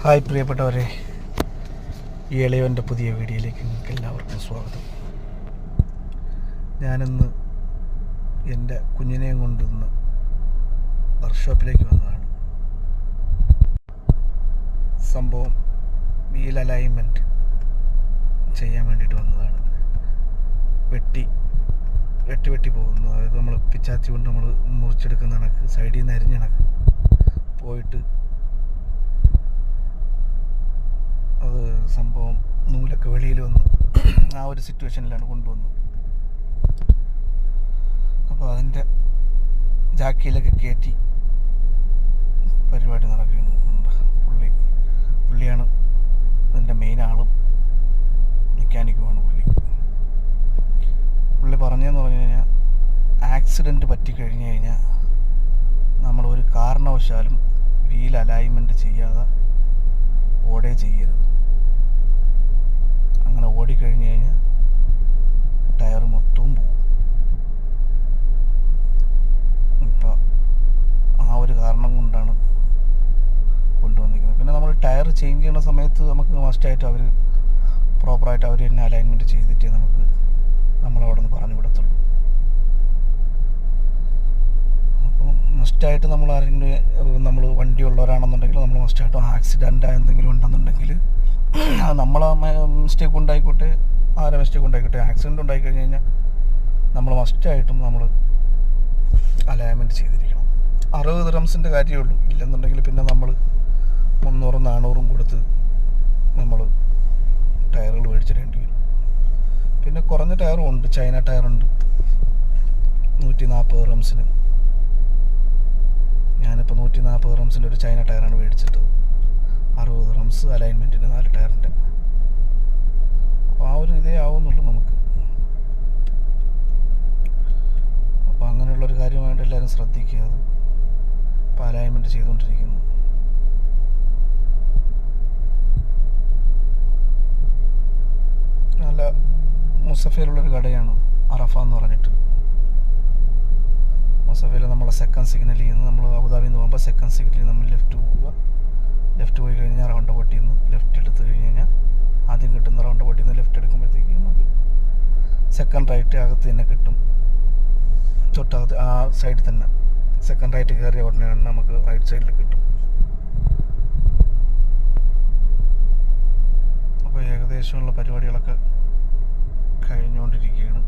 Hi പ്രിയപ്പെട്ടവരെ, ഈ എളിയവൻ്റെ പുതിയ വീഡിയോയിലേക്ക് നിങ്ങൾക്ക് എല്ലാവർക്കും സ്വാഗതം. ഞാനിന്ന് എൻ്റെ കുഞ്ഞിനെയും കൊണ്ടിന്ന് വർക്ക്ഷോപ്പിലേക്ക് വന്നതാണ്. സംഭവം വീൽ അലൈൻമെൻറ്റ് ചെയ്യാൻ വേണ്ടിയിട്ട് വന്നതാണ്. വെട്ടി പോകുന്നു. അതായത് നമ്മൾ പിച്ചാത്തി കൊണ്ട് നമ്മൾ മുറിച്ചെടുക്കുന്ന കണക്ക് സൈഡിൽ നിന്ന് അരിഞ്ഞ കണക്ക് പോയിട്ട് അത് സംഭവം നൂലൊക്കെ വെളിയിൽ വന്ന് ആ ഒരു സിറ്റുവേഷനിലാണ് കൊണ്ടുവന്നത്. അപ്പോൾ അതിൻ്റെ ജാക്കിയിലൊക്കെ കയറ്റി പരിപാടി നടക്കുകയാണ്. പുള്ളിയാണ് ഇതിൻ്റെ മെയിൻ ആളും മെക്കാനിക്കുമാണ്. പുള്ളി പറഞ്ഞതെന്ന് പറഞ്ഞു കഴിഞ്ഞാൽ ആക്സിഡൻറ്റ് പറ്റിക്കഴിഞ്ഞ് കഴിഞ്ഞാൽ നമ്മൾ ഒരു കാരണവശാലും വീൽ അലൈൻമെൻറ്റ് ചെയ്യാതെ ചെയ്യരുത്. അങ്ങനെ ഓടിക്കഴിഞ്ഞ് കഴിഞ്ഞാൽ ടയർ മൊത്തവും പോകും. ഇപ്പം ആ ഒരു കാരണം കൊണ്ടാണ് കൊണ്ടുവന്നിരിക്കുന്നത്. പിന്നെ നമ്മൾ ടയർ ചേഞ്ച് ചെയ്യുന്ന സമയത്ത് നമുക്ക് മസ്റ്റായിട്ട് അവർ പ്രോപ്പറായിട്ട് അവർ തന്നെ അലൈൻമെൻറ്റ് ചെയ്തിട്ടേ നമുക്ക് നമ്മളവിടെ നിന്ന് പറഞ്ഞു വിടത്തുള്ളൂ. അപ്പോൾ മസ്റ്റായിട്ട് നമ്മൾ ആരെങ്കിലും നമ്മൾ വണ്ടി ഉള്ളവരാണെന്നുണ്ടെങ്കിൽ നമ്മൾ മസ്റ്റായിട്ടും ആക്സിഡൻ്റ് എന്തെങ്കിലും ഉണ്ടെന്നുണ്ടെങ്കിൽ അത് നമ്മളെ മിസ്റ്റേക്ക് ഉണ്ടായിക്കോട്ടെ, ആരെ മിസ്റ്റേക്ക് ഉണ്ടായിക്കോട്ടെ, ആക്സിഡൻറ്റ് ഉണ്ടായിക്കഴിഞ്ഞ് കഴിഞ്ഞാൽ നമ്മൾ മസ്റ്റായിട്ടും നമ്മൾ അലൈൻമെൻറ്റ് ചെയ്തിരിക്കണം. 60 ദിർഹംസിൻ്റെ കാര്യമേ ഉള്ളൂ. ഇല്ലെന്നുണ്ടെങ്കിൽ പിന്നെ നമ്മൾ 300-400 കൊടുത്ത് നമ്മൾ ടയറുകൾ മേടിച്ചിടേണ്ടി വരും. പിന്നെ കുറഞ്ഞ ടയറും ഉണ്ട്, ചൈന ടയറുണ്ട് 140 ദിർഹംസിന്. ഞാനിപ്പോൾ 140 ദിർഹംസിൻ്റെ ഒരു ചൈന ടയറാണ് മേടിച്ചിട്ടത്. 60 ദിർഹംസ് അലൈൻമെൻറ്റിന് 4 ടയറിൻ്റെ. അപ്പോൾ ആ ഒരു ഇതേ ആവുന്നുള്ളൂ നമുക്ക്. അപ്പോൾ അങ്ങനെയുള്ളൊരു കാര്യമായിട്ട് എല്ലാവരും ശ്രദ്ധിക്കുക. അത് ഇപ്പോൾ അലൈൻമെൻറ്റ് ചെയ്തുകൊണ്ടിരിക്കുന്നു. നല്ല മുസഫയിലുള്ളൊരു കടയാണ് അറഫ എന്ന് പറഞ്ഞിട്ട്. മുസഫയിൽ നമ്മളെ സെക്കൻഡ് സിഗ്നലിൽ നിന്ന് നമ്മൾ അബുദാബിയിൽ നിന്ന് പോകുമ്പോൾ സെക്കൻഡ് സിഗ്നലിൽ നമ്മൾ ലെഫ്റ്റ് പോവുക. ലെഫ്റ്റ് പോയി കഴിഞ്ഞാൽ റൗണ്ട് പൊട്ടിയിൽ നിന്ന് ലെഫ്റ്റ് എടുത്ത് കഴിഞ്ഞ് കഴിഞ്ഞാൽ ആദ്യം കിട്ടുന്ന റൗണ്ട് പൊട്ടിയിൽ നിന്ന് ലെഫ്റ്റ് എടുക്കുമ്പോഴത്തേക്ക് നമുക്ക് സെക്കൻഡ് റൈറ്റ് അകത്ത് തന്നെ കിട്ടും. തൊട്ടകത്ത് ആ സൈഡിൽ തന്നെ സെക്കൻഡ് റൈറ്റ് കയറിയ ഉടനെ നമുക്ക് റൈറ്റ് സൈഡിൽ കിട്ടും. അപ്പോൾ ഏകദേശമുള്ള പരിപാടികളൊക്കെ കഴിഞ്ഞുകൊണ്ടിരിക്കുകയാണ്.